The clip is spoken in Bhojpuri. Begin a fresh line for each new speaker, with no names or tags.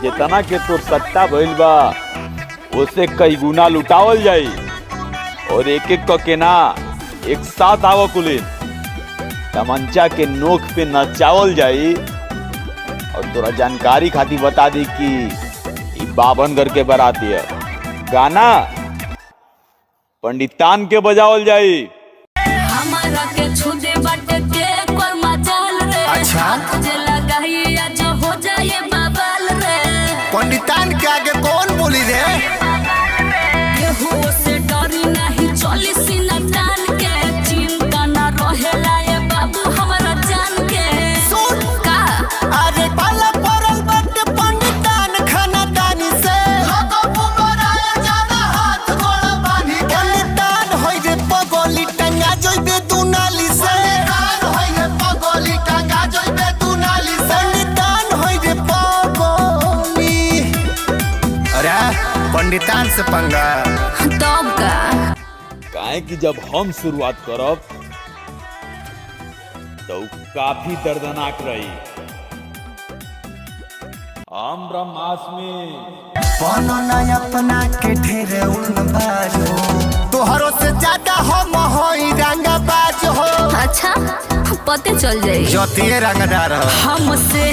जितना के तो सट्टा भइल बा उसे कई गुना लुटावल जाई और एक एक के ना एक साथ आवो कुली तमंचा के नोक पे नचावल जाई। और तोरा जानकारी खातिर बता दी कि ई बाभनगढ़ के बाराती है, गाना पंडितान के बजावल जाई।
हमारा के छुदे बाटे के कोई मचाल रे।
अच्छा
तुझे लगाई आज हो जाए बवाल रे।
पंडितान के आगे कौन बोली रे?
केहू से डरी नहीं चली सीना तान के। चिंता ना रहेला ये बाबू हमारा जान के।
सुन
का
अरे पाला परल बट पंडितान खाना दानी से लोगो बुमराए जाना हाथ गोड़ बांधी के। पंडितान होई रे पगोली टंगा जइबे दुनाली से। पंडितान होई रे पगोली टंगा जइबे दुनाली से। पंडितान होई रे पगोली। अरे पंडितान से पंगा
तब का
काहे कि जब हम शुरुआत करब तो काफी दर्दनाक रही। हम ब्रह्मास्मि
बनो ना अपना के ढेर उन बाजो तोहरो से ज्यादा हम होई रंगबाज हो।
अच्छा पते चल जाई
जोतिए रंगदार हो।
हमसे